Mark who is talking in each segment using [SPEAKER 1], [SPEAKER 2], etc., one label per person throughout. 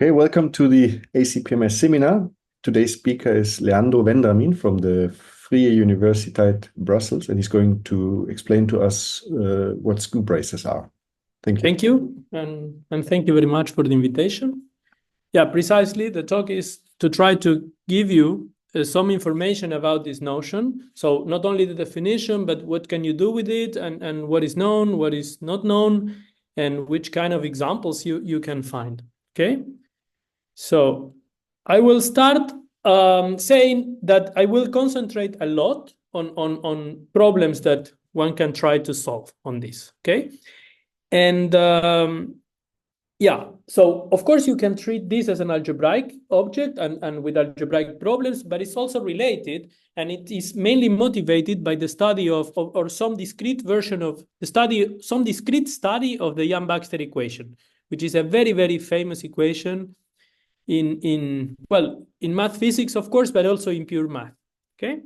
[SPEAKER 1] Okay, welcome to the ACPMS seminar. Today's speaker is Leandro Vendramin from the Vrije Universiteit Brussels, and he's going to explain to us what skew braces are. Thank you.
[SPEAKER 2] Thank you, and thank you very much for the invitation. Yeah, precisely. The talk is to try to give you some information about this notion. So not only the definition, but what can you do with it, and what is known, what is not known, and which kind of examples you can find. Okay? So I will start saying that I will concentrate a lot on problems that one can try to solve on this. Okay? And yeah, so of course you can treat this as an algebraic object and with algebraic problems, but it's also related, and it is mainly motivated by the study of or some discrete version of the study, some discrete study of the Yang-Baxter equation, which is a very, very famous equation in math physics, of course, but also in pure math. Okay.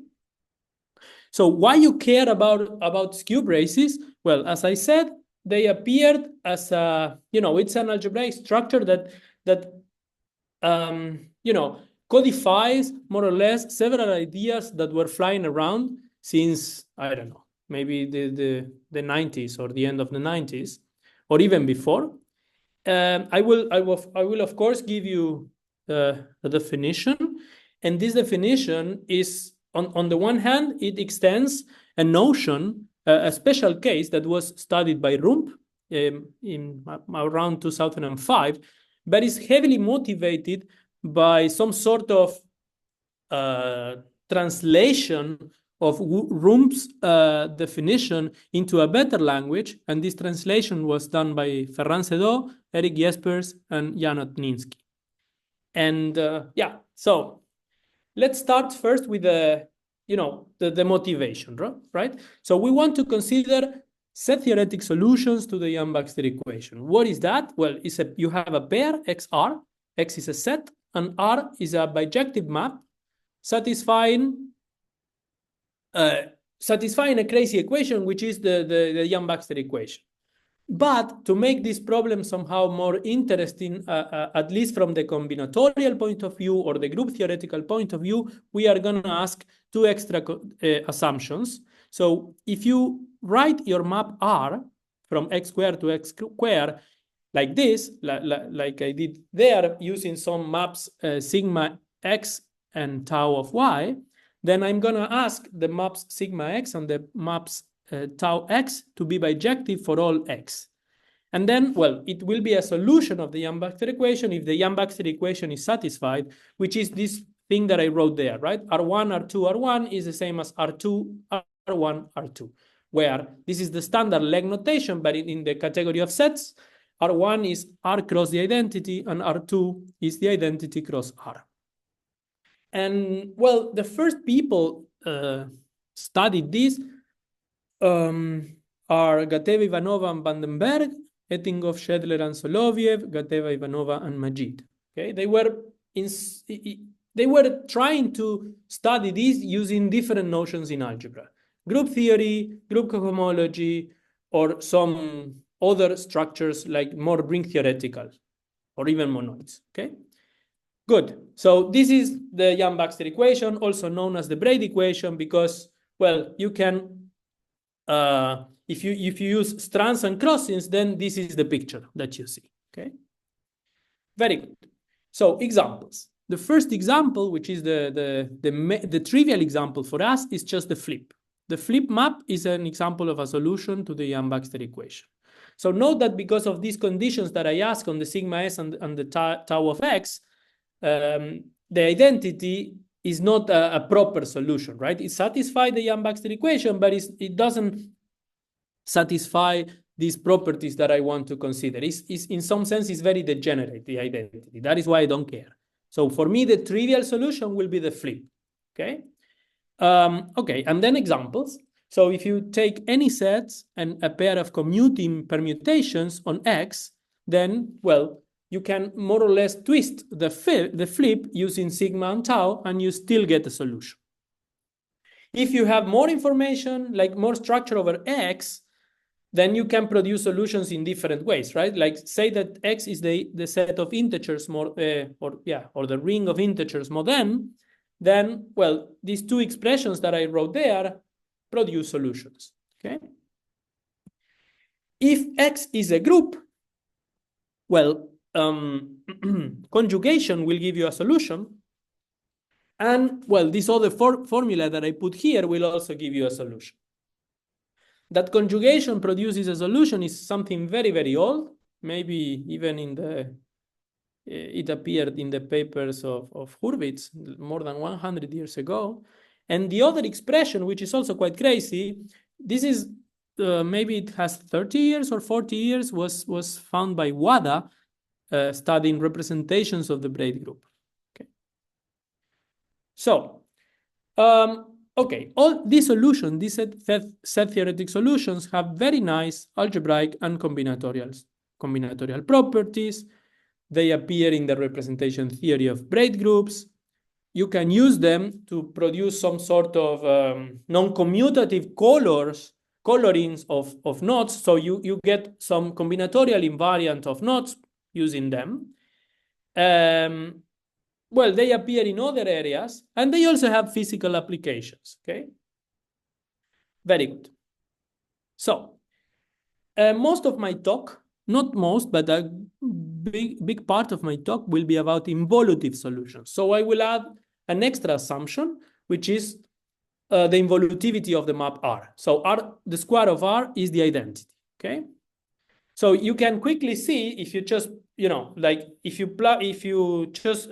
[SPEAKER 2] So why you care about skew braces? Well, as I said, they appeared as a, it's an algebraic structure that codifies more or less several ideas that were flying around since, I don't know, maybe the 90s or the end of the 90s, or even before. I will of course give you a definition, and this definition is on the one hand, it extends a notion, a special case that was studied by Rump in around 2005, but is heavily motivated by some sort of translation of Rump's definition into a better language, and this translation was done by Ferran Sedó, Eric Jespers, and Jan Otninsky. And yeah, so let's start first with the motivation, right? So we want to consider set theoretic solutions to the Yang-Baxter equation. What is that? Well, you have a pair, XR, X is a set, and R is a bijective map satisfying a crazy equation, which is the Yang-Baxter equation. But to make this problem somehow more interesting, at least from the combinatorial point of view or the group theoretical point of view, we are going to ask two extra assumptions. So if you write your map R from x squared to x squared like this, like I did there, using some maps sigma x and tau of y, then I'm going to ask the maps sigma x and the maps tau x to be bijective for all x. And then, well, it will be a solution of the Yang-Baxter equation if the Yang-Baxter equation is satisfied, which is this thing that I wrote there, right? R1, R2, R1 is the same as R2, R1, R2, where this is the standard leg notation, but in the category of sets, R1 is R cross the identity, and R2 is the identity cross R. And, well, the first people studied this are Gateva, Ivanova, and Vandenberg, Ettinghoff, Shedler, and Soloviev, Gateva, Ivanova, and Majid. Okay, they were trying to study this using different notions in algebra: group theory, group cohomology, or some other structures like more ring theoretical, or even monoids. Okay, good. So this is the Yang-Baxter equation, also known as the braid equation, because, well, you can if you use strands and crossings, then this is the picture that you see. Okay, very good. So examples. The first example, which is the trivial example for us, is just the flip. The flip map is an example of a solution to the Yang-Baxter equation. So note that because of these conditions that I ask on the sigma s and the tau of x, the identity is not a proper solution, right? It satisfies the Yang-Baxter equation, but it doesn't satisfy these properties that I want to consider. In some sense, it's very degenerate, the identity. That is why I don't care. So for me, the trivial solution will be the flip, okay? Okay, and then examples. So if you take any sets and a pair of commuting permutations on X, then, well, you can more or less twist the flip using sigma and tau, and you still get a solution. If you have more information, like more structure over X, then you can produce solutions in different ways, right? Like say that X is the set of integers more, or the ring of integers mod n, then, well, these two expressions that I wrote there produce solutions, okay? If X is a group, well, conjugation will give you a solution. And, well, this other formula that I put here will also give you a solution. That conjugation produces a solution is something very, very old. Maybe even in the, it appeared in the papers of Hurwitz more than 100 years ago. And the other expression, which is also quite crazy, this is, maybe it has 30 years or 40 years, was found by Wada, studying representations of the braid group. Okay. So, okay, all these solutions, these set theoretic solutions have very nice algebraic and combinatorial properties. They appear in the representation theory of braid groups. You can use them to produce some sort of non-commutative colorings of knots. So you get some combinatorial invariant of knots using them. Well, they appear in other areas, and they also have physical applications, okay? Very good. So, most of my talk, not most, but a big part of my talk will be about involutive solutions. So I will add an extra assumption, which is the involutivity of the map R. So R, the square of R is the identity, okay? So you can quickly see if you just, you know, like if you just,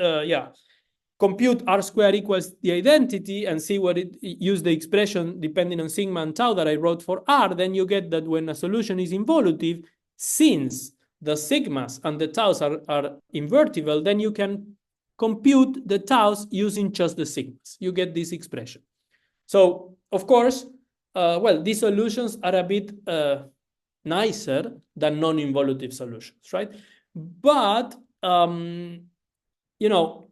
[SPEAKER 2] compute R squared equals the identity and see what it, use the expression depending on sigma and tau that I wrote for R, then you get that when a solution is involutive, since the sigmas and the taus are invertible, then you can compute the taus using just the sigmas. You get this expression. So, of course, well, these solutions are a bit nicer than non-involutive solutions, right? But, you know,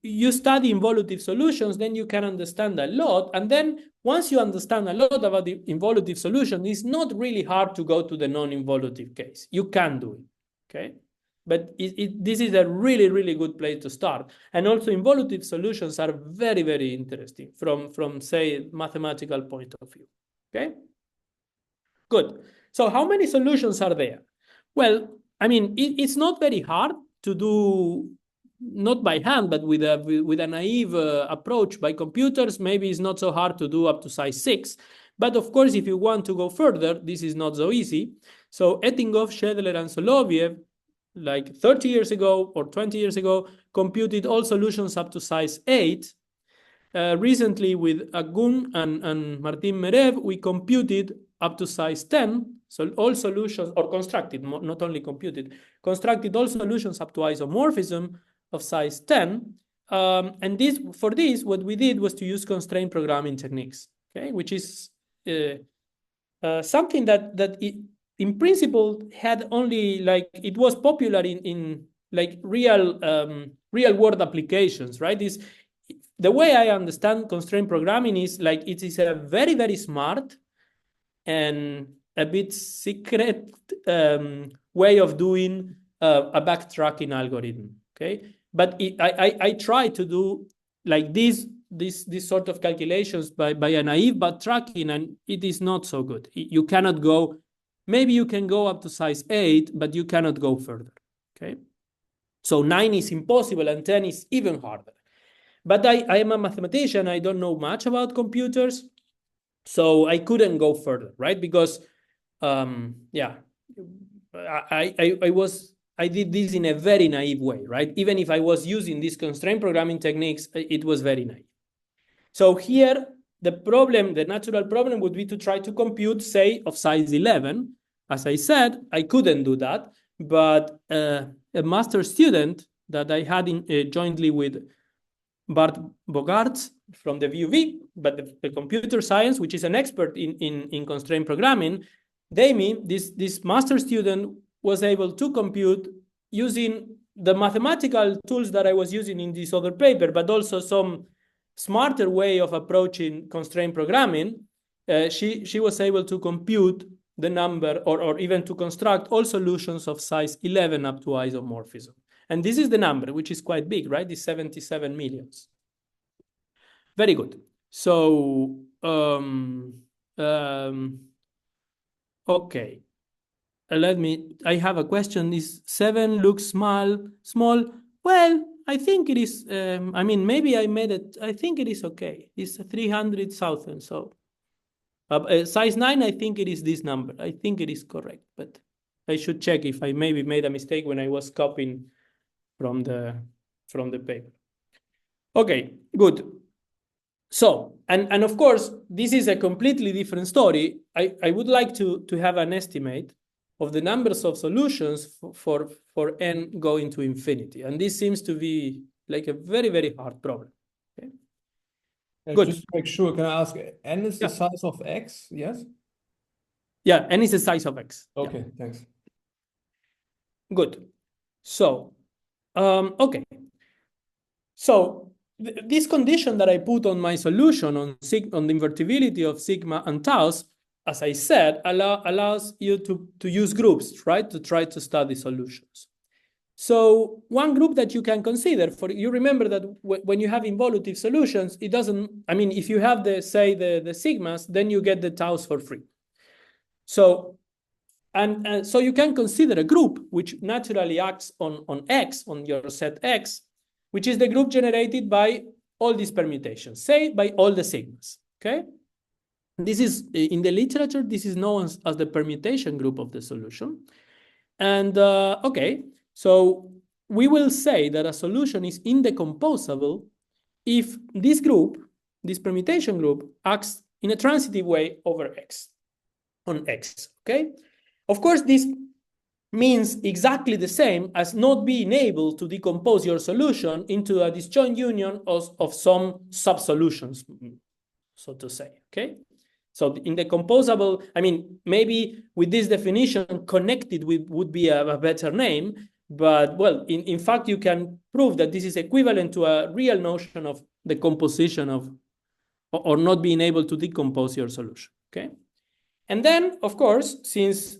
[SPEAKER 2] you study involutive solutions, then you can understand a lot. And then once you understand a lot about the involutive solution, it's not really hard to go to the non-involutive case. You can do it, okay? But this is a really, really good place to start. And also involutive solutions are very, very interesting from say, mathematical point of view, okay? Good. So how many solutions are there? Well, I mean, it's not very hard to do, not by hand, but with a naive approach by computers. Maybe it's not so hard to do up to size 6. But of course, if you want to go further, this is not so easy. So Ettinghoff, Schedler, and Soloviev, like 30 years ago or 20 years ago, computed all solutions up to size 8. Recently, with Agun and Martin Merev, we computed up to size 10. So all solutions, or constructed, not only computed, constructed all solutions up to isomorphism of size 10. And for this, what we did was to use constraint programming techniques, okay, which is something that in principle had only, like, it was popular in like real world applications, right? The way I understand constraint programming is like it is a very, very smart and a bit secret way of doing a backtracking algorithm, okay? But I try to do like this sort of calculations by a naive backtracking, and it is not so good. You cannot go, maybe you can go up to size 8, but you cannot go further, okay? So 9 is impossible, and 10 is even harder. But I am a mathematician. I don't know much about computers, so I couldn't go further, right? Because, yeah, I did this in a very naive way, right? Even if I was using these constraint programming techniques, it was very naive. So here, the natural problem would be to try to compute, say, of size 11. As I said, I couldn't do that, but a master student that I had jointly with Bart Bogaerts from the VUV, but the computer science, which is an expert in constraint programming, Dami, this master student, was able to compute using the mathematical tools that I was using in this other paper, but also some smarter way of approaching constraint programming. She was able to compute the number, or even to construct all solutions of size 11 up to isomorphism. And this is the number, which is quite big, right? It's 77 millions. Very good. So, okay. I have a question. Is 7 looks small? Well, I think it is, I mean, maybe I made it, I think it is okay. It's 300,000, so. Size 9, I think it is this number. I think it is correct, but I should check if I maybe made a mistake when I was copying from the paper. Okay, good. So, and of course, this is a completely different story. I would like to have an estimate of the numbers of solutions for n going to infinity. And this seems to be like a very, very hard problem. Okay? Good.
[SPEAKER 3] Just to make sure, can I ask, n is the
[SPEAKER 2] Yeah.
[SPEAKER 3] size of x, yes?
[SPEAKER 2] Yeah, n is the size of x.
[SPEAKER 3] Okay,
[SPEAKER 2] Yeah.
[SPEAKER 3] thanks.
[SPEAKER 2] Good. So, okay. So this condition that I put on my solution on the invertibility of sigma and taus, as I said, allows you to use groups, right, to try to study solutions. So one group that you can consider, you remember that when you have involutive solutions, it doesn't, I mean, if you have the sigmas, then you get the taus for free. So, and so you can consider a group which naturally acts on X, on your set X, which is the group generated by all these permutations, say by all the sigmas, okay? This is, in the literature, this is known as the permutation group of the solution. And okay, so we will say that a solution is indecomposable if this group, this permutation group, acts in a transitive way over X, on X, okay? Of course, this means exactly the same as not being able to decompose your solution into a disjoint union of some sub-solutions, so to say, okay? So in the composable, I mean, maybe with this definition, connected would be a better name, but well, in fact, you can prove that this is equivalent to a real notion of the composition of, or not being able to decompose your solution, okay? And then, of course, since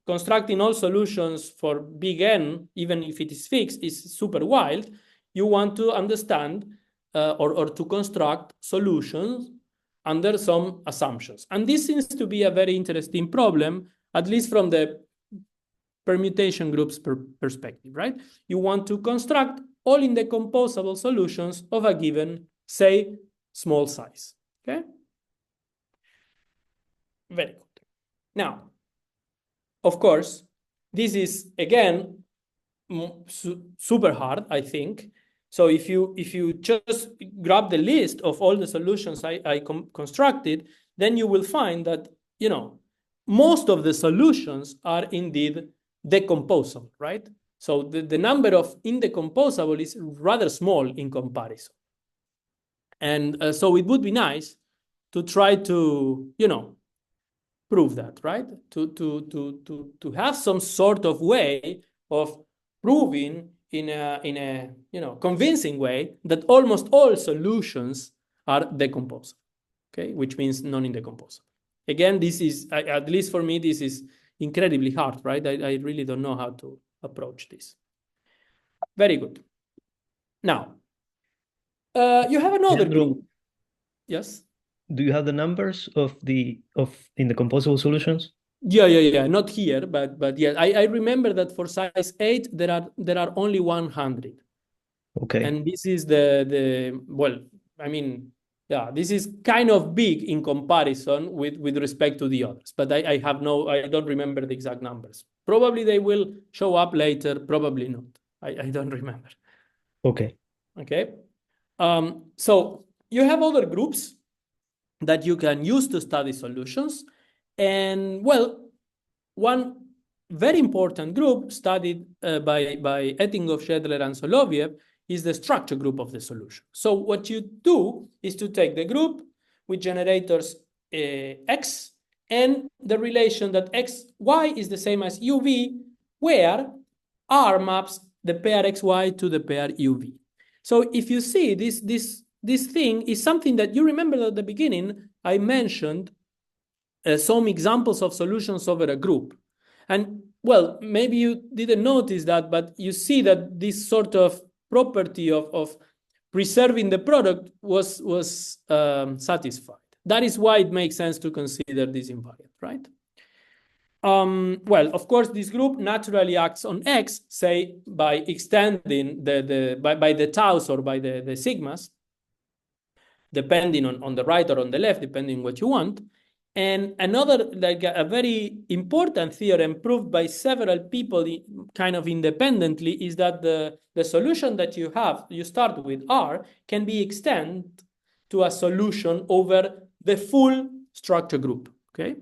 [SPEAKER 2] constructing all solutions for big N, even if it is fixed, is super wild, you want to understand or to construct solutions under some assumptions. And this seems to be a very interesting problem, at least from the permutation group's perspective, right? You want to construct all indecomposable solutions of a given, say, small size, okay? Very good. Now, of course, this is, again, super hard, I think. So if you just grab the list of all the solutions I constructed, then you will find that, you know, most of the solutions are indeed decomposable, right? So the number of indecomposable is rather small in comparison. And so it would be nice to try to, you know, prove that, right? To have some sort of way of proving in a you know, convincing way that almost all solutions are decomposable, okay? Which means non-indecomposable. Again, this is, at least for me, this is incredibly hard, right? I really don't know how to approach this. Very good. Now, you have another group. Yes?
[SPEAKER 4] Do you have the numbers of indecomposable solutions?
[SPEAKER 2] Yeah. Not here, but yeah, I remember that for size 8 there are only 100.
[SPEAKER 4] Okay.
[SPEAKER 2] And this is the well, I mean, yeah, this is kind of big in comparison with respect to the others. But I don't remember the exact numbers. Probably they will show up later. Probably not. I don't remember.
[SPEAKER 4] Okay.
[SPEAKER 2] Okay. So you have other groups that you can use to study solutions. And well, one very important group studied by Ettinghoff, Schedler, and Soloviev is the structure group of the solution. So what you do is to take the group with generators X and the relation that XY is the same as UV, where R maps the pair XY to the pair UV. So if you see this thing is something that you remember at the beginning, I mentioned some examples of solutions over a group. And well, maybe you didn't notice that, but you see that this sort of property of preserving the product was satisfied. That is why it makes sense to consider this invariant, right? Well, of course, this group naturally acts on X, say, by extending by the taus or by the sigmas, depending on the right or on the left, depending what you want. And another, like a very important theorem proved by several people kind of independently, is that the solution that you start with R, can be extended to a solution over the full structure group, okay?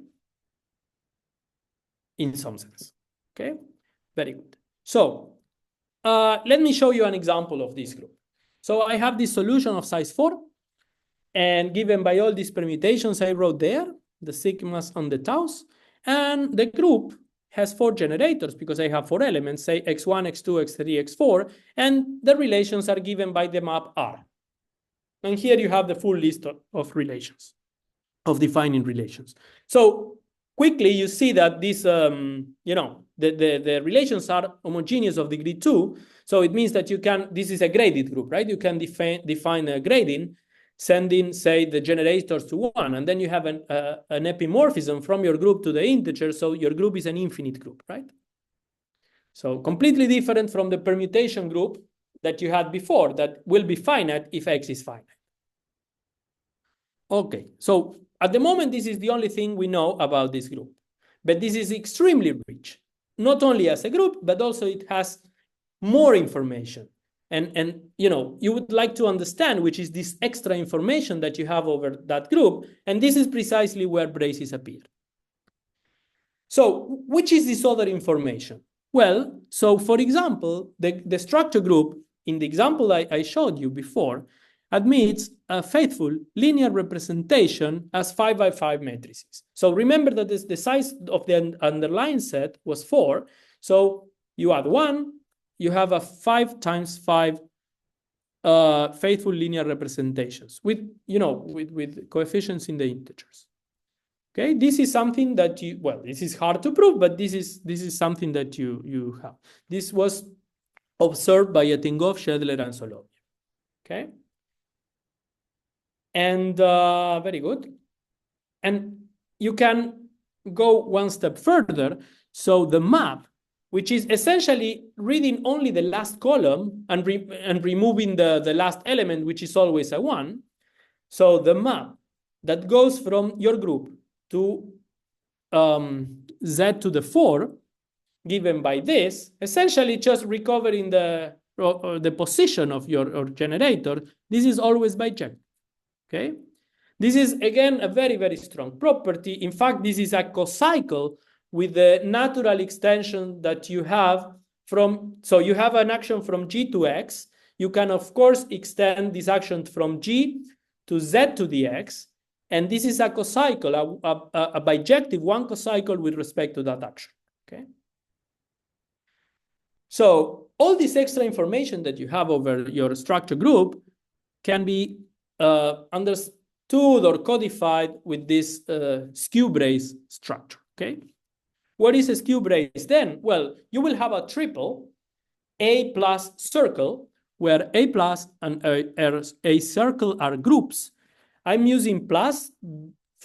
[SPEAKER 2] In some sense, okay? Very good. So let me show you an example of this group. So I have this solution of size 4, and given by all these permutations I wrote there, the sigmas on the taus, and the group has 4 generators because I have 4 elements, say x1, x2, x3, x4, and the relations are given by the map R. And here you have the full list of relations, of defining relations. So quickly you see that this, the relations are homogeneous of degree 2. So it means that you can, this is a graded group, right? You can define a grading, sending, say, the generators to 1, and then you have an epimorphism from your group to the integer, so your group is an infinite group, right? So completely different from the permutation group that you had before, that will be finite if X is finite. Okay, so at the moment, this is the only thing we know about this group, but this is extremely rich, not only as a group, but also it has more information. And you would like to understand which is this extra information that you have over that group, and this is precisely where braces appear. So which is this other information? Well, so for example, the structure group in the example I showed you before admits a faithful linear representation as 5 by 5 matrices. So remember that the size of the underlying set was 4. So you add 1, you have a 5 times 5 faithful linear representations with coefficients in the integers. Okay, this is something that this is hard to prove, but this is something that you have. This was observed by Yatingov, Shedler, and Soloviev. Okay, and very good. And you can go one step further. So the map, which is essentially reading only the last column and removing the last element, which is always a 1. So the map that goes from your group to Z to the 4, given by this, essentially just recovering the position of your generator, this is always bijective, okay? This is, again, a very, very strong property. In fact, this is a cocycle with the natural extension that you have from, so you have an action from G to X. You can, of course, extend this action from G to Z to the X. And this is a cocycle, a bijective one cocycle with respect to that action, okay? So all this extra information that you have over your structure group can be understood or codified with this skew brace structure, okay? What is a skew brace then? Well, you will have a triple A plus circle, where A plus and A circle are groups. I'm using plus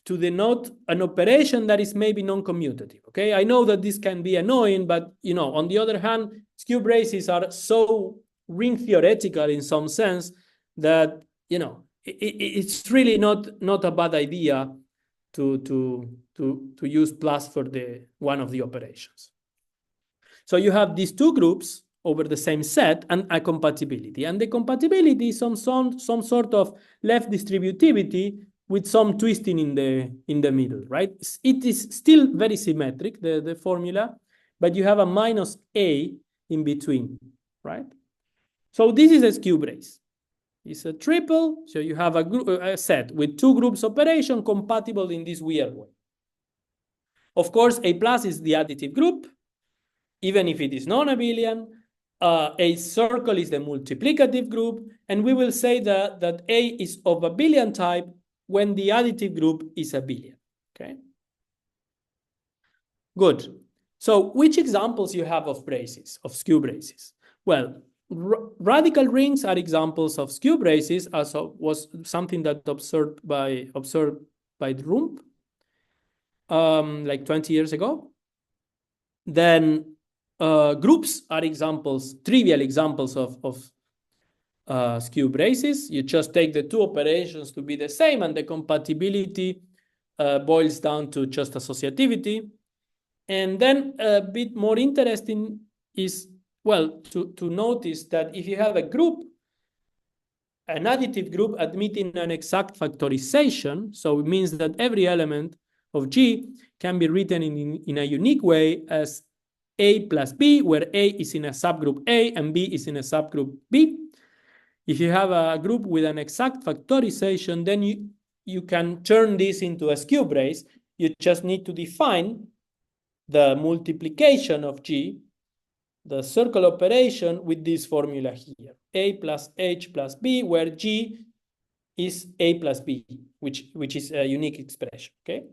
[SPEAKER 2] to denote an operation that is maybe non-commutative, okay? I know that this can be annoying, but, on the other hand, skew braces are so ring theoretical in some sense that, it's really not a bad idea to use plus for one of the operations. So you have these two groups over the same set and a compatibility. And the compatibility is some sort of left distributivity with some twisting in the middle, right? It is still very symmetric, the formula, but you have a minus A in between, right? So this is a skew brace. It's a triple, so you have a set with two groups operation compatible in this weird way. Of course, A plus is the additive group, even if it is non-abelian. A circle is the multiplicative group, and we will say that A is of abelian type when the additive group is abelian, okay? Good. So which examples you have of braces, of skew braces? Well, radical rings are examples of skew braces, as was something that observed by the Rump like 20 years ago. Then groups are examples, trivial examples of skew braces. You just take the two operations to be the same, and the compatibility boils down to just associativity. And then a bit more interesting is, well, to notice that if you have a group, an additive group admitting an exact factorization, so it means that every element of G can be written in a unique way as A plus B, where A is in a subgroup A and B is in a subgroup B. If you have a group with an exact factorization, then you can turn this into a skew brace. You just need to define the multiplication of G, the circle operation, with this formula here, A plus H plus B, where G is A plus B, which is a unique expression, okay?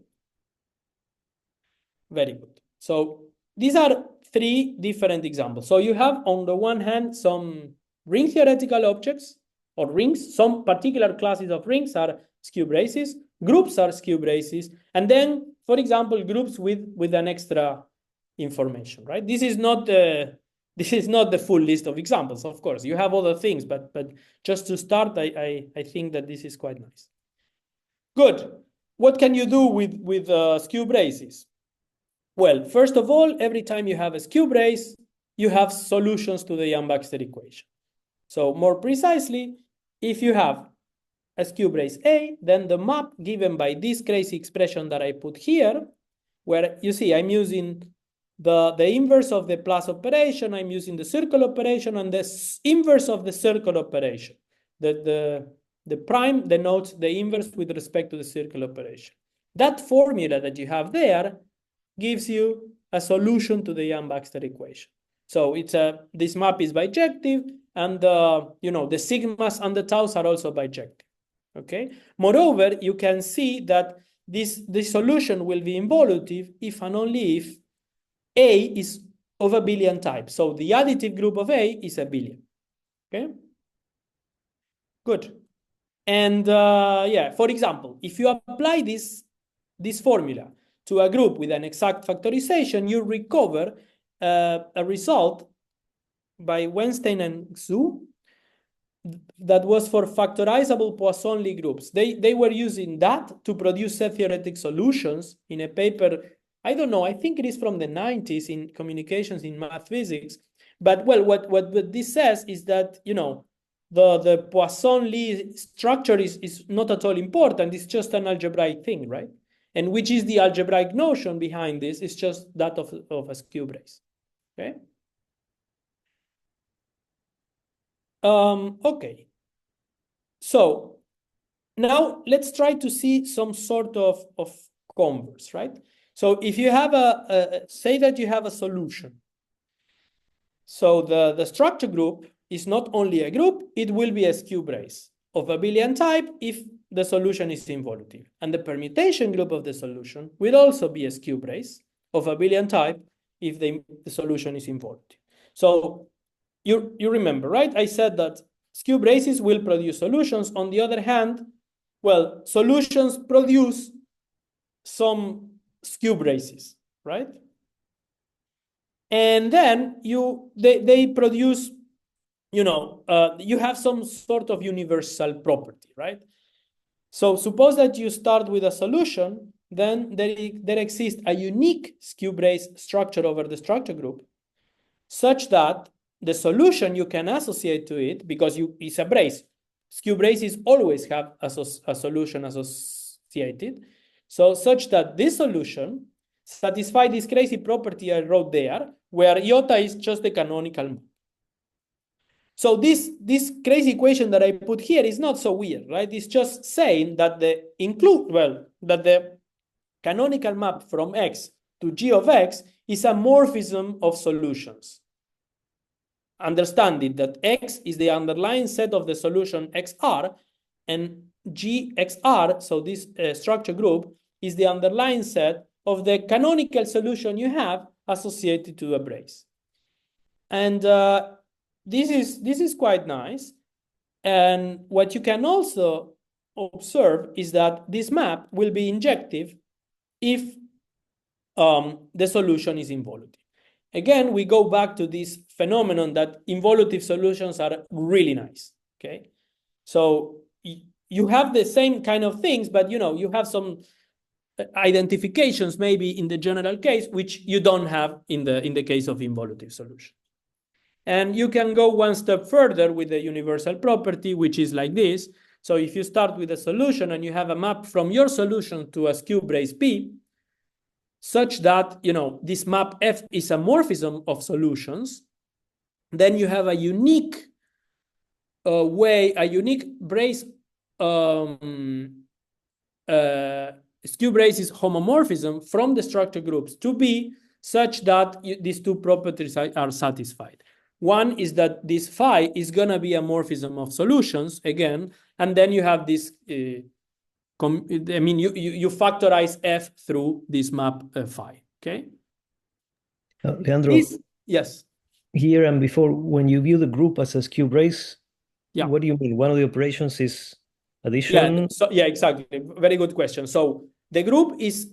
[SPEAKER 2] Very good. So these are three different examples. So you have, on the one hand, some ring theoretical objects or rings. Some particular classes of rings are skew braces. Groups are skew braces. And then, for example, groups with an extra information, right? This is not the full list of examples, of course. You have other things, but just to start, I think that this is quite nice. Good. What can you do with skew braces? Well, first of all, every time you have a skew brace, you have solutions to the Yang-Baxter equation. So more precisely, if you have a skew brace A, then the map given by this crazy expression that I put here, where you see I'm using the inverse of the plus operation, I'm using the circle operation, and the inverse of the circle operation. The prime denotes the inverse with respect to the circle operation. That formula that you have there gives you a solution to the Yang-Baxter equation. So this map is bijective, and the sigmas and the taus are also bijective. Okay. Moreover, you can see that this solution will be involutive if and only if A is of abelian type. So the additive group of A is abelian. Okay. Good. And yeah, for example, if you apply this formula to a group with an exact factorization, you recover a result by Weinstein and Xu that was for factorizable Poisson-Lie groups. They were using that to produce set-theoretic solutions in a paper, I don't know, I think it is from the 90s in Communications in Math Physics. But well, what this says is that, the Poisson-Lie structure is not at all important. It's just an algebraic thing, right? And which is the algebraic notion behind this? It's just that of a skew brace. Okay. Okay. So now let's try to see some sort of converse, right? So if you have say that you have a solution. So the structure group is not only a group, it will be a skew brace of abelian type if the solution is involutive. And the permutation group of the solution will also be a skew brace of abelian type if the solution is involutive. So you remember, right? I said that skew braces will produce solutions. On the other hand, well, solutions produce some skew braces, right? And then they produce, you have some sort of universal property, right? So suppose that you start with a solution, then there exists a unique skew brace structure over the structure group, such that the solution you can associate to it, because it's a brace. Skew braces always have a solution associated. So such that this solution satisfies this crazy property I wrote there, where iota is just the canonical map. So this crazy equation that I put here is not so weird, right? It's just saying that the canonical map from X to G of X is a morphism of solutions. Understanding that X is the underlying set of the solution XR, and GXR, so this structure group, is the underlying set of the canonical solution you have associated to a brace. And this is quite nice. And what you can also observe is that this map will be injective if the solution is involutive. Again, we go back to this phenomenon that involutive solutions are really nice, okay? So you have the same kind of things, but you have some identifications maybe in the general case, which you don't have in the case of involutive solution. And you can go one step further with the universal property, which is like this. So if you start with a solution and you have a map from your solution to a skew brace P, such that this map F is a morphism of solutions, then you have a unique a unique brace skew braces homomorphism from the structure groups to be such that these two properties are satisfied. One is that this phi is going to be a morphism of solutions again, and then you have this you factorize F through this map phi, okay?
[SPEAKER 4] Leandro,
[SPEAKER 2] yes.
[SPEAKER 4] Here and before, when you view the group as a skew brace,
[SPEAKER 2] yeah.
[SPEAKER 4] What do you mean? One of the operations is addition?
[SPEAKER 2] Yeah, exactly. Very good question. So the group is,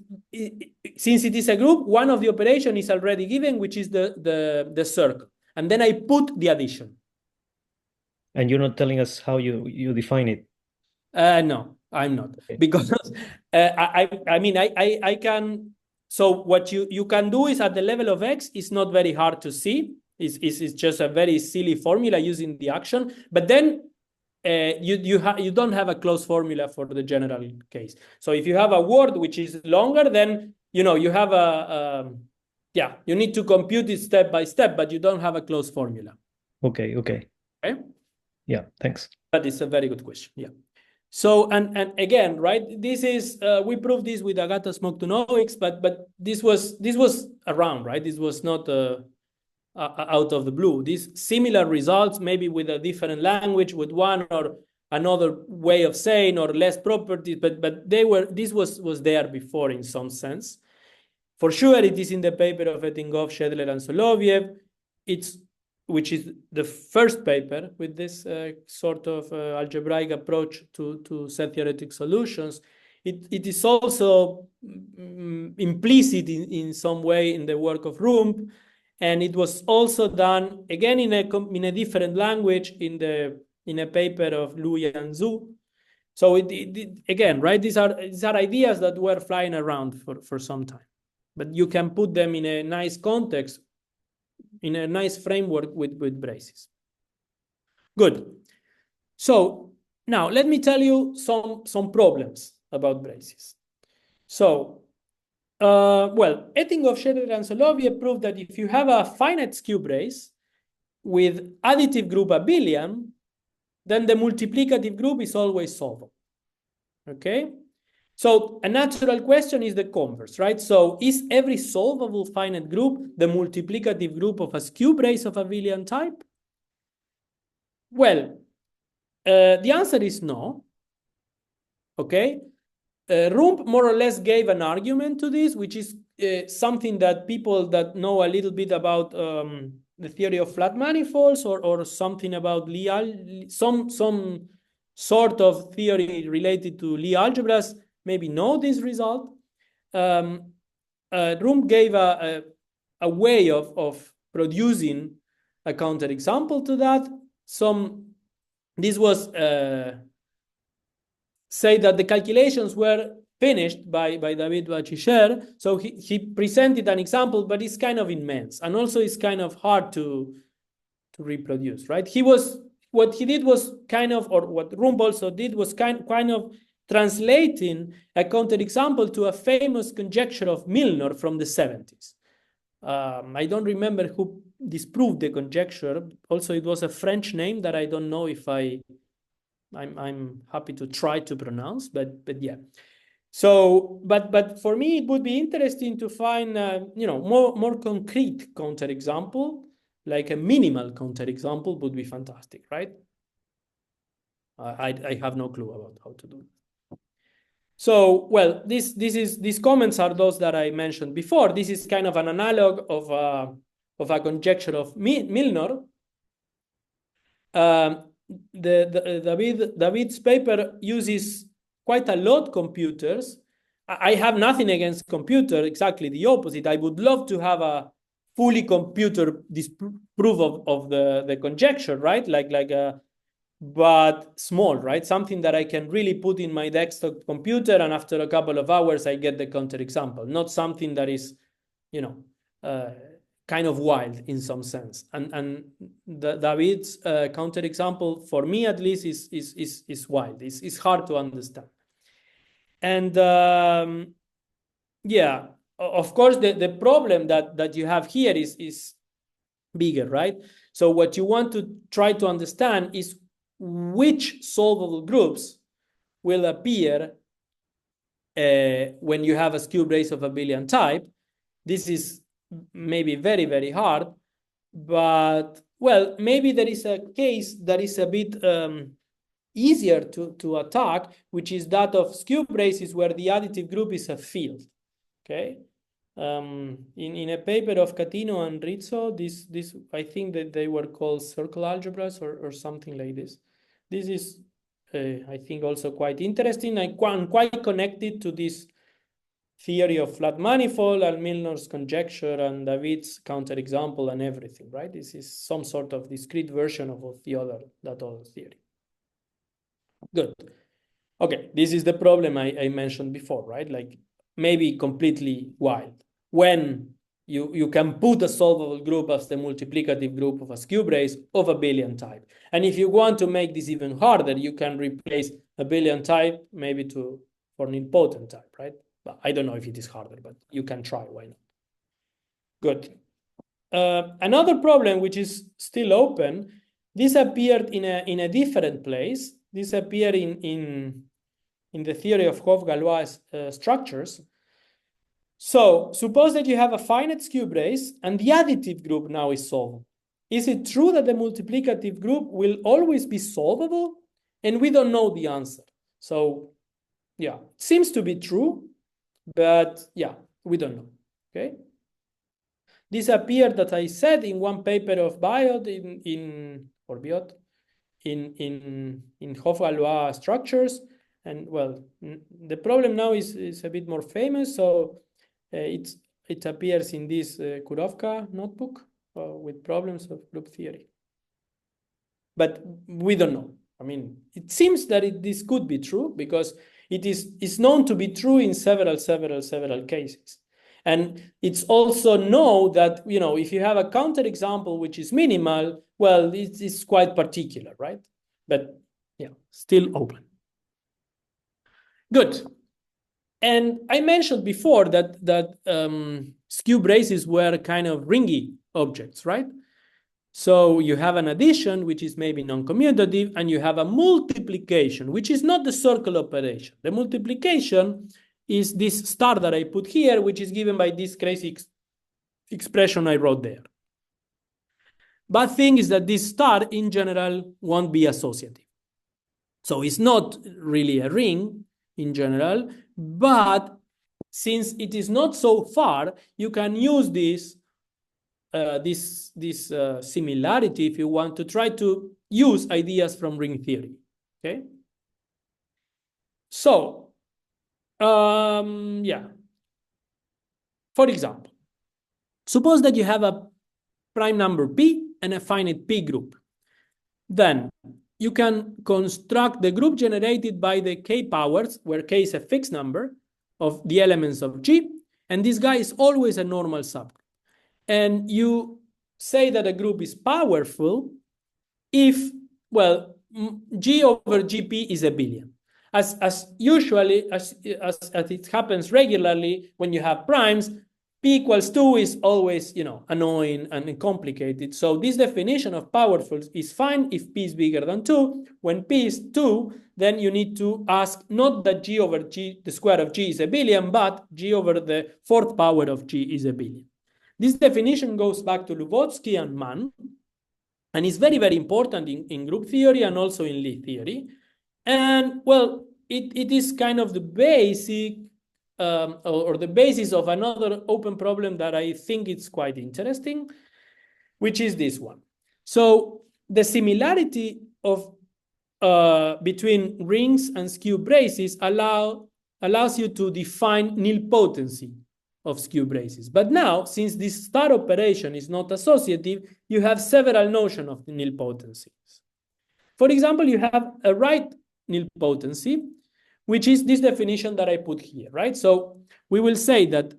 [SPEAKER 2] since it is a group, one of the operation is already given, which is the circle. And then I put the addition.
[SPEAKER 4] And you're not telling us how you define it?
[SPEAKER 2] No, I'm not. Okay. Because I can. So what you can do is at the level of X, it's not very hard to see. It's just a very silly formula using the action. But then you don't have a closed formula for the general case. So if you have a word which is longer, then you have you need to compute it step by step, but you don't have a closed formula.
[SPEAKER 4] Okay. Yeah, thanks.
[SPEAKER 2] That is a very good question. Yeah. So and again, right? This is we proved this with Agata Smoktunovics, but this was around, right? This was not out of the blue. These similar results, maybe with a different language, with one or another way of saying or less properties, but this was there before in some sense. For sure, it is in the paper of Etingov, Shedler, and Soloviev. Which is the first paper with this sort of algebraic approach to set theoretic solutions. It is also implicit in some way in the work of Rump, and it was also done again in a different language in a paper of Lu and Zhu. So again, right? These are ideas that were flying around for some time, but you can put them in a nice context, in a nice framework with braces. Good. So now let me tell you some problems about braces. So, Etingov, Shedler, and Soloviev proved that if you have a finite skew brace with additive group abelian, then the multiplicative group is always solvable. Okay? So a natural question is the converse, right? So is every solvable finite group the multiplicative group of a skew brace of abelian type? Well, the answer is no. Okay? Rump more or less gave an argument to this, which is something that people that know a little bit about the theory of flat manifolds or something about Lie, some sort of theory related to Lie algebras maybe know this result. Rump gave a way of producing a counterexample to that. This was say that the calculations were finished by David Bachicher. So he presented an example, but it's kind of immense. And also it's kind of hard to reproduce, right? What he did was kind of, or what Rump also did was kind of translating a counterexample to a famous conjecture of Milnor from the 70s. I don't remember who disproved the conjecture. Also, it was a French name that I don't know if I'm happy to try to pronounce, but yeah. So, but for me, it would be interesting to find, more concrete counterexample, like a minimal counterexample would be fantastic, right? I have no clue about how to do it. So, well, these comments are those that I mentioned before. This is kind of an analog of a conjecture of Milnor. David's paper uses quite a lot computers. I have nothing against computer, exactly the opposite. I would love to have a fully computer proof of the conjecture, right? But small, right? Something that I can really put in my desktop computer, and after a couple of hours, I get the counterexample. Not something that is, kind of wild in some sense. And David's counterexample, for me at least, is wild. It's hard to understand. And yeah, of course, the problem that you have here is bigger, right? So what you want to try to understand is which solvable groups will appear when you have a skew brace of abelian type. This is maybe very, very hard, but, well, maybe there is a case that is a bit easier to attack, which is that of skew braces where the additive group is a field, okay? In a paper of Catino and Rizzo, this I think that they were called circle algebras or something like this. This is, I think, also quite interesting and quite connected to this theory of flat manifold and Milnor's conjecture and David's counterexample and everything, right? This is some sort of discrete version of that other theory. Good. Okay, this is the problem I mentioned before, right? Like maybe completely wild. When you can put a solvable group as the multiplicative group of a skew brace of abelian type. And if you want to make this even harder, you can replace abelian type maybe for nilpotent type, right? But I don't know if it is harder, but you can try, why not? Good. Another problem which is still open, this appeared in a different place. This appeared in the theory of Hopf-Galois structures. So suppose that you have a finite skew brace and the additive group now is solvable. Is it true that the multiplicative group will always be solvable? And we don't know the answer. So yeah, it seems to be true, but yeah, we don't know, okay? This appeared, that I said, in one paper of Biot in Hopf-Galois structures. And well, the problem now is a bit more famous. So it appears in this Kurovka notebook with problems of group theory. But we don't know. I mean, it seems that this could be true because it's known to be true in several cases. And it's also known that, if you have a counterexample which is minimal, well, it's quite particular, right? But yeah, still open. Good. And I mentioned before that skew braces were kind of ringy objects, right? So you have an addition, which is maybe non-commutative, and you have a multiplication, which is not the circle operation. The multiplication is this star that I put here, which is given by this crazy expression I wrote there. Bad thing is that this star, in general, won't be associative. So it's not really a ring, in general, but since it is not so far, you can use this similarity if you want to try to use ideas from ring theory. Okay. So, yeah. For example, suppose that you have a prime number P and a finite P group. Then you can construct the group generated by the k powers, where k is a fixed number, of the elements of G, and this guy is always a normal subgroup. And you say that a group is powerful if, well, G over GP is abelian. As usually, as it happens regularly when you have primes, P equals 2 is always, annoying and complicated. So this definition of powerful is fine if P is bigger than 2. When P is 2, then you need to ask not that G over G, the square of G is abelian, but G over the fourth power of G is abelian. This definition goes back to Lubotsky and Mann, and is very, very important in group theory and also in Lie theory. And, well, it is kind of the basic or the basis of another open problem that I think it's quite interesting, which is this one. So the similarity of between rings and skew braces allows you to define nilpotency of skew braces. But now, since this star operation is not associative, you have several notions of nilpotencies. For example, you have a right nilpotency, which is this definition that I put here, right? So we will say that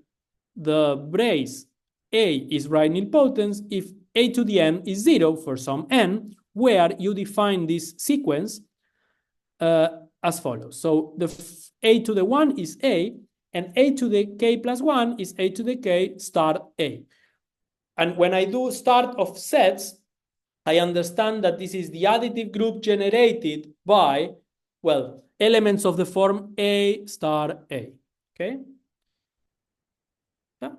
[SPEAKER 2] the brace A is right nilpotent if A to the n is 0 for some n, where you define this sequence as follows. So the A to the 1 is A, and A to the k plus 1 is A to the k star A. And when I do start of sets, I understand that this is the additive group generated by, well, elements of the form A star A, okay? Yeah.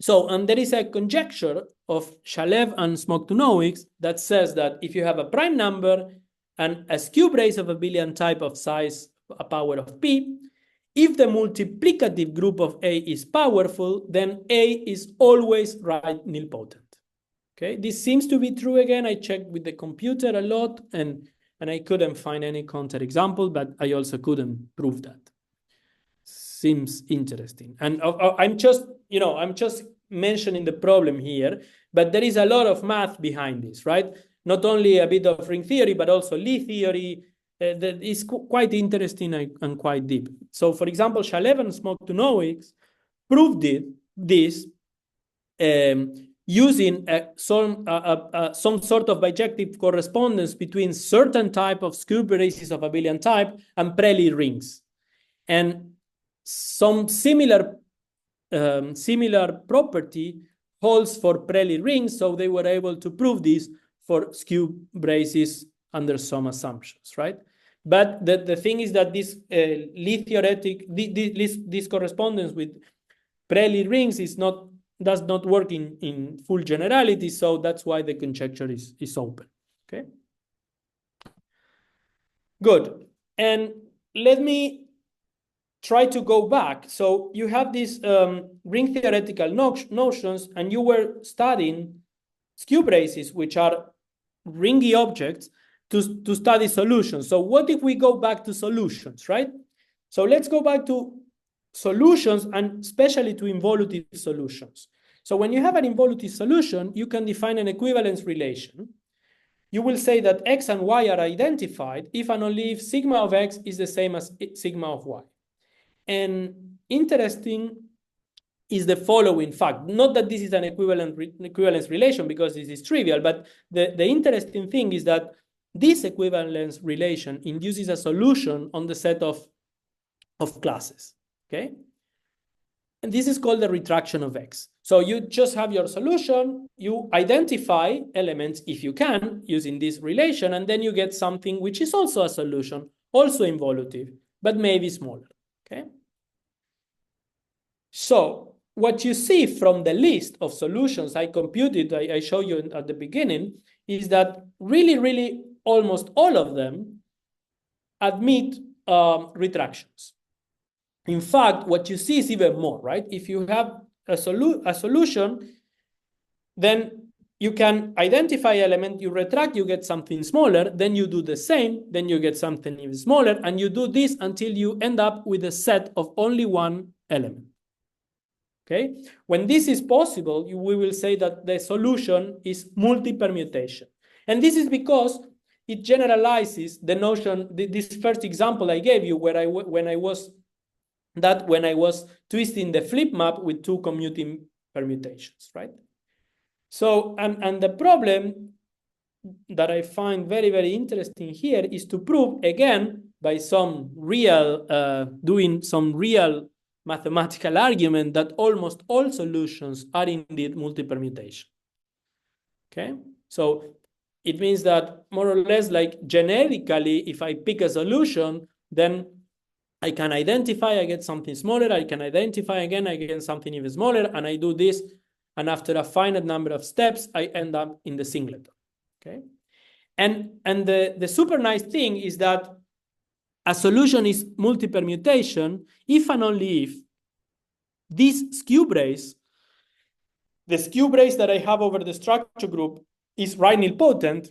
[SPEAKER 2] So, and there is a conjecture of Shalev and Smoktunowicz's that says that if you have a prime number and a skew brace of abelian type of size a power of p, if the multiplicative group of A is powerful, then A is always right nilpotent. Okay, this seems to be true again. I checked with the computer a lot and I couldn't find any counterexample, but I also couldn't prove that. Seems interesting. And I'm just mentioning the problem here, but there is a lot of math behind this, right? Not only a bit of ring theory, but also Lie theory. That is quite interesting and quite deep. So, for example, Shalev and Smoktunowicz's proved this using some sort of bijective correspondence between certain type of skew braces of abelian type and Prelli rings, and some similar property holds for Prelli rings. So they were able to prove this for skew braces under some assumptions, right? But the thing is that this Lie theoretic, this correspondence with Prelli rings does not work in full generality, so that's why the conjecture is open, okay? Good, and let me try to go back. So you have these ring theoretical notions, and you were studying skew braces, which are ringy objects, to study solutions. So what if we go back to solutions, right? So let's go back to solutions, and especially to involutive solutions. So when you have an involutive solution, you can define an equivalence relation. You will say that x and y are identified if and only if sigma of x is the same as sigma of y. And interesting is the following fact. Not that this is an equivalence relation, because this is trivial, but the interesting thing is that this equivalence relation induces a solution on the set of classes, okay? And this is called the retraction of X. So you just have your solution, you identify elements if you can using this relation, and then you get something which is also a solution, also involutive, but maybe smaller, okay? So what you see from the list of solutions I computed, I showed you at the beginning, is that really almost all of them admit retractions. In fact, what you see is even more, right? If you have a solution, then you can identify element, you retract, you get something smaller, then you do the same, then you get something even smaller, and you do this until you end up with a set of only one element. Okay? When this is possible, we will say that the solution is multi-permutation. And this is because it generalizes the notion, this first example I gave you, where when I was twisting the flip map with two commuting permutations, right? So, and the problem that I find very interesting here is to prove, again, by some real, doing some real mathematical argument, that almost all solutions are indeed multi-permutation, okay? So it means that more or less, like generically, if I pick a solution, then I can identify, I get something smaller, I can identify again, I get something even smaller, and I do this, and after a finite number of steps, I end up in the singleton, okay? And the super nice thing is that a solution is multi-permutation if and only if this skew brace, the skew brace that I have over the structure group, is right nilpotent,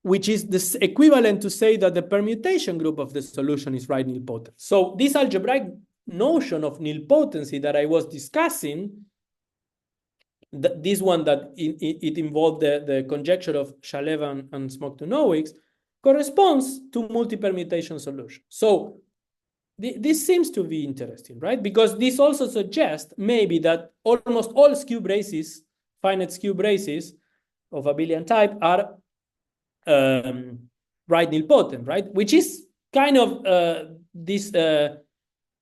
[SPEAKER 2] which is the equivalent to say that the permutation group of the solution is right nilpotent. So this algebraic notion of nilpotency that I was discussing, this one that it involved the conjecture of Shalev and Smoktunowics, corresponds to multi-permutation solution. So this seems to be interesting, right? Because this also suggests maybe that almost all skew braces, finite skew braces of abelian type, are right nilpotent, right? Which is kind of this,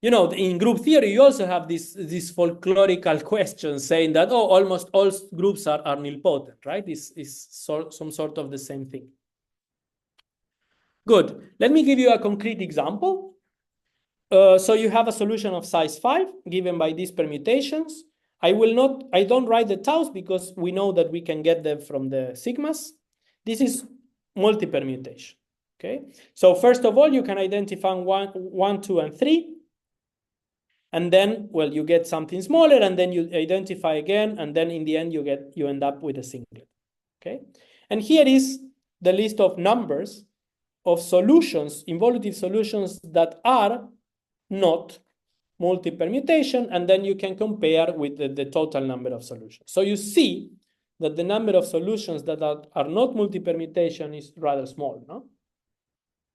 [SPEAKER 2] you know, in group theory, you also have this folklorical question saying that, oh, almost all groups are nilpotent, right? This is some sort of the same thing. Good. Let me give you a concrete example. So you have a solution of size 5 given by these permutations. I don't write the taus because we know that we can get them from the sigmas. This is multi-permutation, okay? So first of all, you can identify 1, 2, and 3. And then, well, you get something smaller, and then you identify again, and then in the end, you end up with a singlet, okay? And here is the list of numbers of solutions, involutive solutions that are not multi-permutation, and then you can compare with the total number of solutions. So you see that the number of solutions that are not multi-permutation is rather small, no?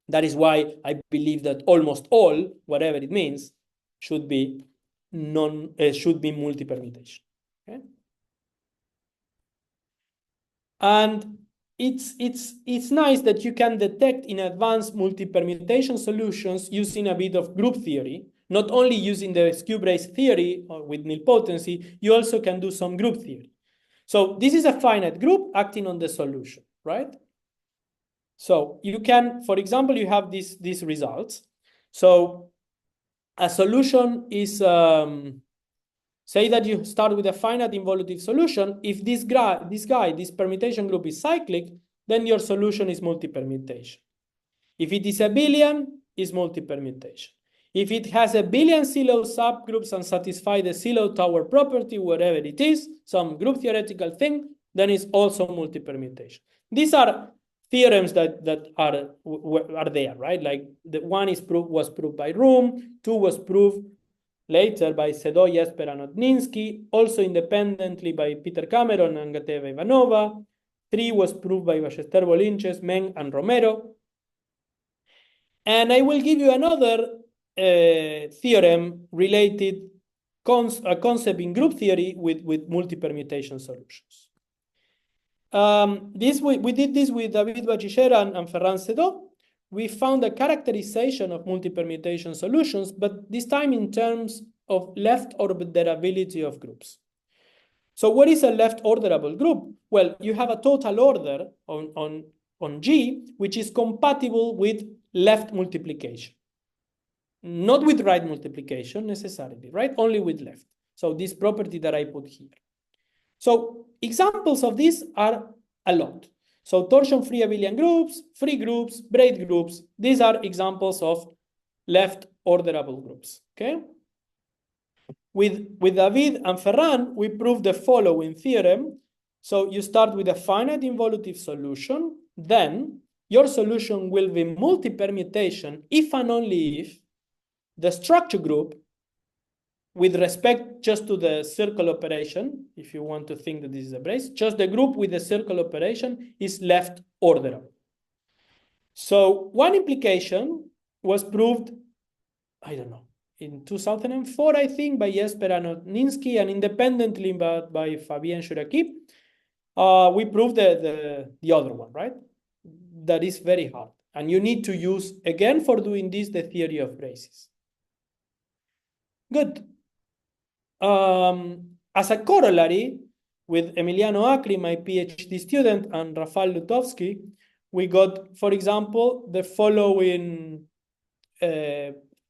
[SPEAKER 2] That is why I believe that almost all, whatever it means, should be multi-permutation. Okay? And it's nice that you can detect in advance multi-permutation solutions using a bit of group theory. Not only using the skew brace theory or with nilpotency, you also can do some group theory. So this is a finite group acting on the solution, right? So you can, for example, you have these results. So a solution is, say that you start with a finite involutive solution. If this permutation group is cyclic, then your solution is multi-permutation. If it is abelian, it's multi-permutation. If it has abelian Sylow subgroups and satisfy the Sylow tower property, whatever it is, some group theoretical thing, then it's also multi-permutation. These are theorems that are there, right? Like the one was proved by Room, 2 was proved later by Sedó, Jesper, and Odninsky, also independently by Peter Cameron and Gateva Ivanova. 3 was proved by Ballester, Bolinches, Meng, and Romero. And I will give you another theorem related a concept in group theory with multi-permutation solutions. We did this with David Bachiller and Ferran Sedó. We found a characterization of multi-permutation solutions, but this time in terms of left orderability of groups. So what is a left orderable group? Well, you have a total order on G, which is compatible with left multiplication. Not with right multiplication necessarily, right? Only with left. So this property that I put here. So examples of this are a lot. So torsion-free abelian groups, free groups, braid groups, these are examples of left orderable groups, okay? With David and Ferran, we proved the following theorem. So you start with a finite involutive solution, then your solution will be multi-permutation if and only if the structure group, with respect just to the circle operation, if you want to think that this is a brace, just the group with the circle operation is left orderable. So one implication was proved, I don't know, in 2004, I think, by Jesper and Odninsky, and independently by Fabien Chouraki. We proved the other one, right? That is very hard. And you need to use, again, for doing this, the theory of braces. Good. As a corollary, with Emiliano Acri, my PhD student, and Rafał Lutowski, we got, for example, the following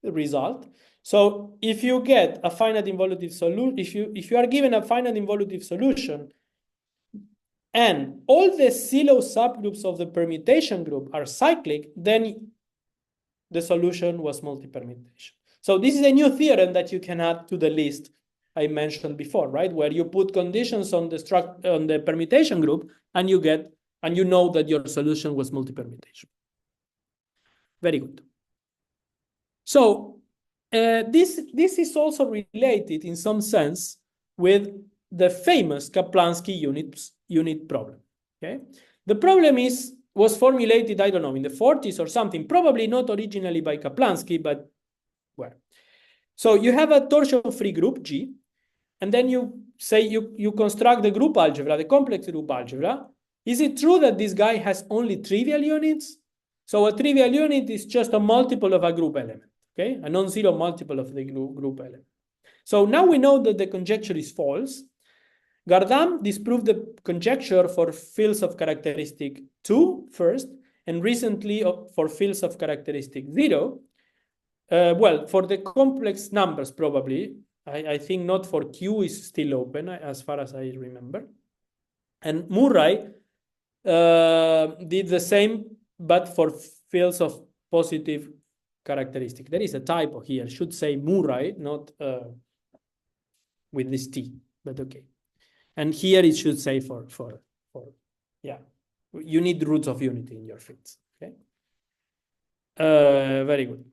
[SPEAKER 2] result. So if you get a finite involutive solution, if you are given a finite involutive solution, and all the Sylow subgroups of the permutation group are cyclic, then the solution was multi-permutation. So this is a new theorem that you can add to the list I mentioned before, right? Where you put conditions on the permutation group, and you know that your solution was multi-permutation. Very good. So this is also related in some sense with the famous Kaplansky unit problem. Okay, the problem was formulated, I don't know, in the 40s or something, probably not originally by Kaplansky, but well. So you have a torsion-free group G, and then you say you construct the group algebra, the complex group algebra. Is it true that this guy has only trivial units? So a trivial unit is just a multiple of a group element, okay? A non-zero multiple of the group element. So now we know that the conjecture is false. Gardam disproved the conjecture for fields of characteristic 2 first, and recently for fields of characteristic 0. Well, for the complex numbers, probably. I think not for Q is still open, as far as I remember. And Murray did the same, but for fields of positive characteristic. There is a typo here. Should say Murray, not with this T, but okay. And here it should say for yeah. You need roots of unity in your fields, okay? Very good.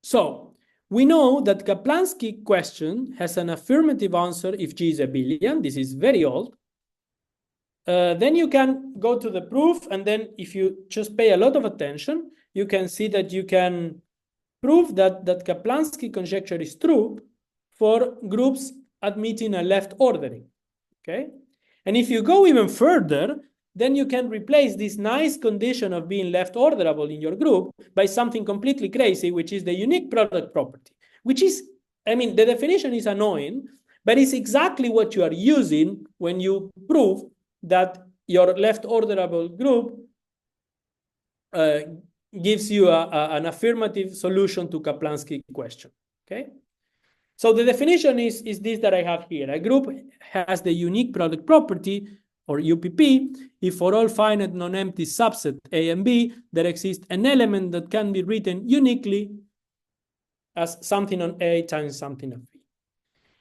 [SPEAKER 2] So we know that Kaplansky question has an affirmative answer if G is abelian. This is very old. Then you can go to the proof, and then if you just pay a lot of attention, you can see that you can prove that Kaplansky conjecture is true for groups admitting a left ordering, okay? And if you go even further, then you can replace this nice condition of being left orderable in your group by something completely crazy, which is the unique product property, which is, I mean, the definition is annoying, but it's exactly what you are using when you prove that your left orderable group gives you an affirmative solution to Kaplansky question, okay? So the definition is this that I have here. A group has the unique product property, or UPP, if for all finite non-empty subset A and B, there exists an element that can be written uniquely as something on A times something on B.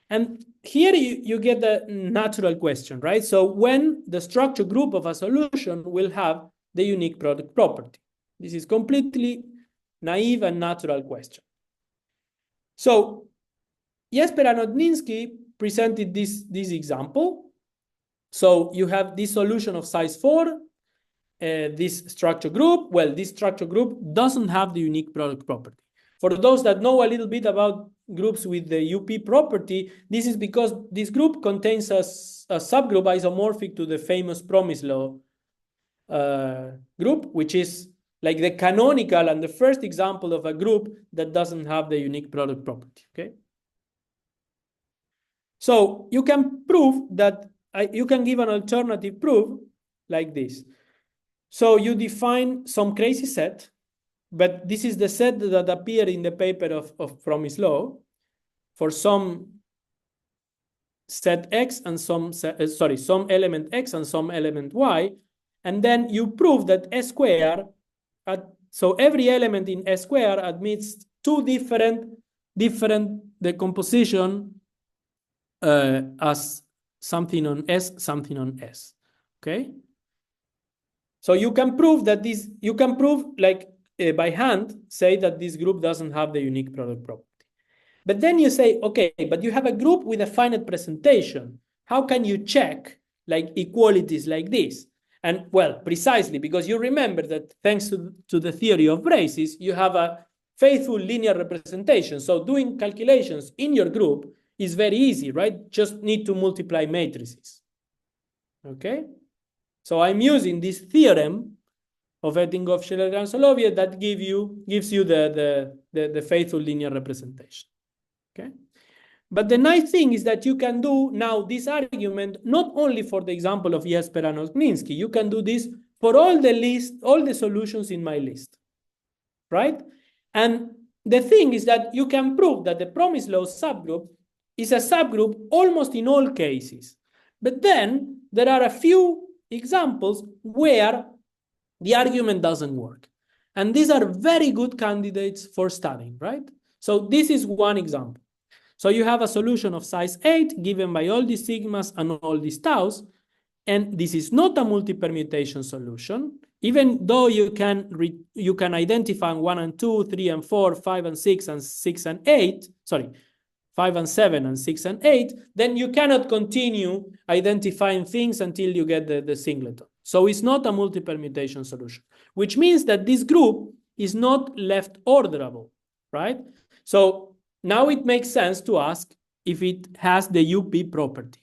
[SPEAKER 2] And here you get the natural question, right? So when the structure group of a solution will have the unique product property. This is completely naive and natural question. So Jesper and Odninsky presented this example. So you have this solution of size 4, this structure group. Well, this structure group doesn't have the unique product property. For those that know a little bit about groups with the UP property, this is because this group contains a subgroup isomorphic to the famous Promise law group, which is like the canonical and the first example of a group that doesn't have the unique product property, okay? So you can prove that, you can give an alternative proof like this. So you define some crazy set, but this is the set that appeared in the paper of Promise law for some set X and some element X and some element Y, and then you prove that S square, so every element in S square admits two different decomposition as something on S, something on S, okay? So you can prove that this, you can prove like by hand, say that this group doesn't have the unique product property. But then you say, okay, but you have a group with a finite presentation. How can you check like equalities like this? And well, precisely because you remember that thanks to the theory of braces, you have a faithful linear representation. So doing calculations in your group is very easy, right? Just need to multiply matrices, okay? So I'm using this theorem of Etinghoff, Scheller-Grant, Soloviev that gives you the faithful linear representation, okay? But the nice thing is that you can do now this argument not only for the example of Jesper and Ogninsky, you can do this for all the solutions in my list, right? And the thing is that you can prove that the Promise law subgroup is a subgroup almost in all cases. But then there are a few examples where the argument doesn't work. And these are very good candidates for studying, right? So this is one example. So you have a solution of size 8 given by all these sigmas and all these taus. And this is not a multi-permutation solution, even though you can identify 1 and 2, 3 and 4, 5 and 6, and 6 and 8, sorry, 5 and 7 and 6 and 8, then you cannot continue identifying things until you get the singleton. So it's not a multi-permutation solution, which means that this group is not left orderable, right? So now it makes sense to ask if it has the UP property.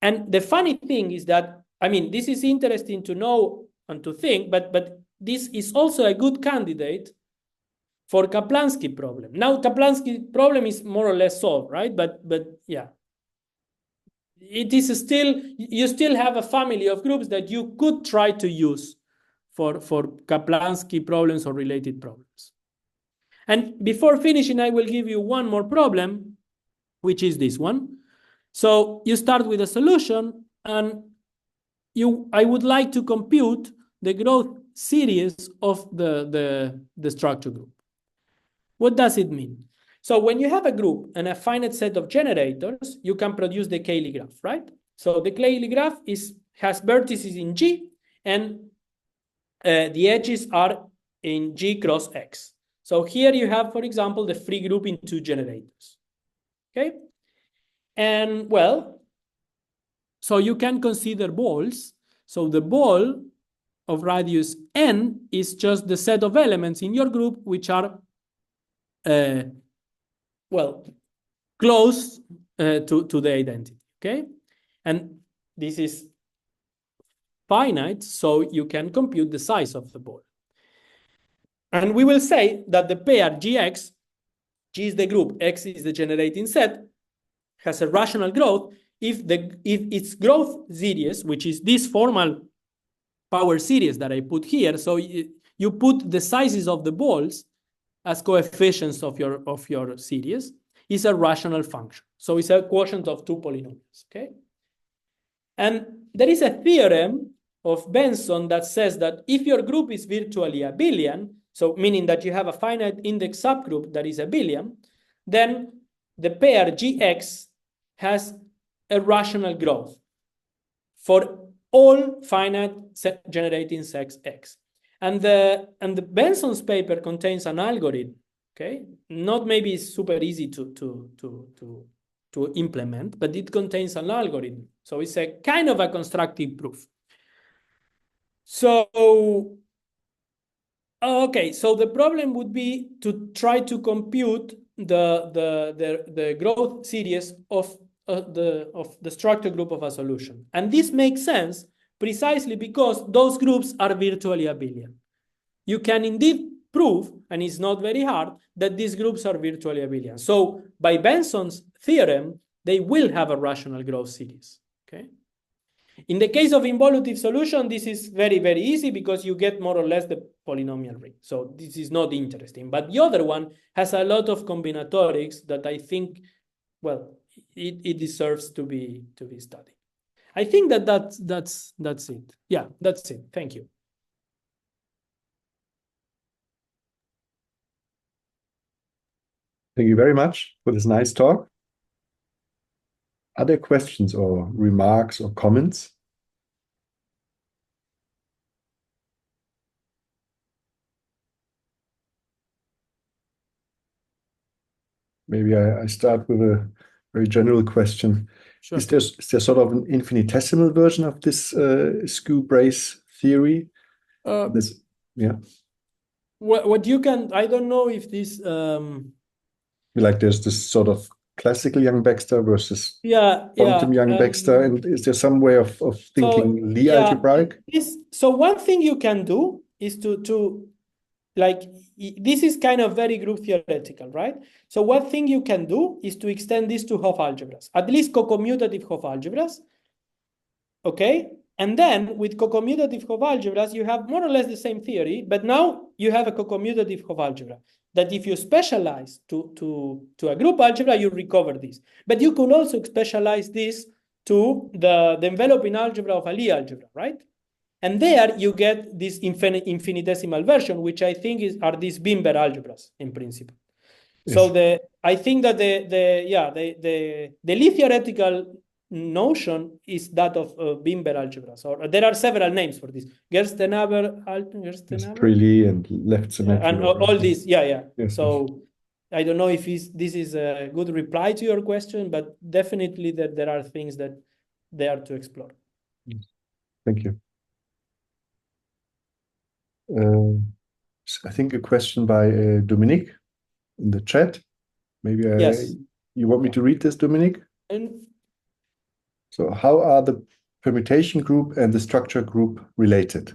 [SPEAKER 2] And the funny thing is that, I mean, this is interesting to know and to think, but this is also a good candidate for Kaplansky problem. Now, Kaplansky problem is more or less solved, right? But yeah, it is still, you still have a family of groups that you could try to use for Kaplansky problems or related problems. And before finishing, I will give you one more problem, which is this one. So you start with a solution, and I would like to compute the growth series of the structure group. What does it mean? So when you have a group and a finite set of generators, you can produce the Cayley graph, right? So the Cayley graph has vertices in G, and the edges are in G cross X. So here you have, for example, the free group in 2 generators, okay? And well, so you can consider balls. So the ball of radius n is just the set of elements in your group which are, well, close to the identity, okay? And this is finite, so you can compute the size of the ball. And we will say that the pair Gx, G is the group, X is the generating set, has a rational growth if its growth series, which is this formal power series that I put here, so you put the sizes of the balls as coefficients of your series, is a rational function. So it's a quotient of 2 polynomials, okay? And there is a theorem of Benson that says that if your group is virtually abelian, so meaning that you have a finite index subgroup that is abelian, then the pair Gx has a rational growth for all finite generating sets X. And the Benson's paper contains an algorithm, okay? Not maybe super easy to implement, but it contains an algorithm. So it's a kind of a constructive proof. So, okay, so the problem would be to try to compute the growth series of the structure group of a solution. And this makes sense precisely because those groups are virtually abelian. You can indeed prove, and it's not very hard, that these groups are virtually abelian. So by Benson's theorem, they will have a rational growth series, okay? In the case of involutive solution, this is very, very easy because you get more or less the polynomial ring. So this is not interesting. But the other one has a lot of combinatorics that I think, well, it deserves to be studied. I think that's it. Yeah, that's it. Thank you.
[SPEAKER 1] Thank you very much for this nice talk. Other questions or remarks or comments? Maybe I start with a very general question.
[SPEAKER 2] Sure.
[SPEAKER 1] Is there sort of an infinitesimal version of this skew brace theory? Yeah.
[SPEAKER 2] What you can, I don't know if this
[SPEAKER 1] like there's this sort of classical Yang-Baxter versus quantum Yang-Baxter, and is there some way of thinking Lie algebraic?
[SPEAKER 2] So one thing you can do is to like, this is kind of very group theoretical, right? So one thing you can do is to extend this to Hopf algebras, at least co-commutative Hopf algebras, okay? And then with co-commutative Hopf algebras, you have more or less the same theory, but now you have a co-commutative Hopf algebra that if you specialize to a group algebra, you recover this. But you could also specialize this to the enveloping algebra of a Lie algebra, right? And there you get this infinitesimal version, which I think are these Bimber algebras in principle. So I think that the least theoretical notion is that of Bimber algebras, or there are several names for this. Gerstenhaber,
[SPEAKER 1] Freely and left symmetric.
[SPEAKER 2] and all these,
[SPEAKER 1] Yes,
[SPEAKER 2] so I don't know if this is a good reply to your question, but definitely that there are things that they are to explore.
[SPEAKER 1] Thank you. I think a question by Dominique in the chat. Maybe
[SPEAKER 2] Yes.
[SPEAKER 1] you want me to read this, Dominique?
[SPEAKER 2] And
[SPEAKER 1] So how are the permutation group and the structure group related?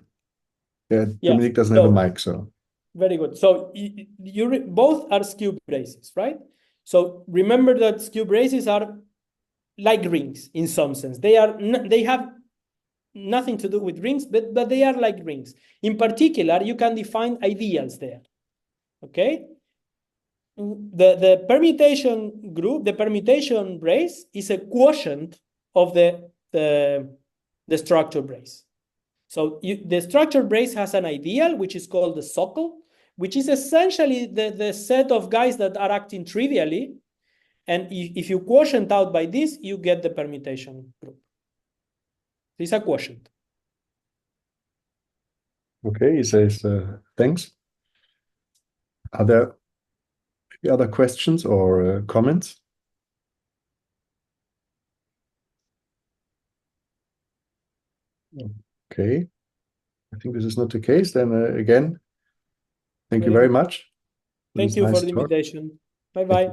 [SPEAKER 1] Yeah, Dominique doesn't have a mic, so.
[SPEAKER 2] Very good. So you both are skew braces, right? So remember that skew braces are like rings in some sense. They have nothing to do with rings, but they are like rings. In particular, you can define ideals there. Okay? The permutation group, the permutation brace is a quotient of the structure brace. So the structure brace has an ideal, which is called the socle, which is essentially the set of guys that are acting trivially. And if you quotient out by this, you get the permutation group. It's a quotient.
[SPEAKER 1] Okay, he says, thanks. Are there other questions or comments? Okay, I think this is not the case. Then again, thank you very much.
[SPEAKER 2] Thank you for the invitation. Bye-bye.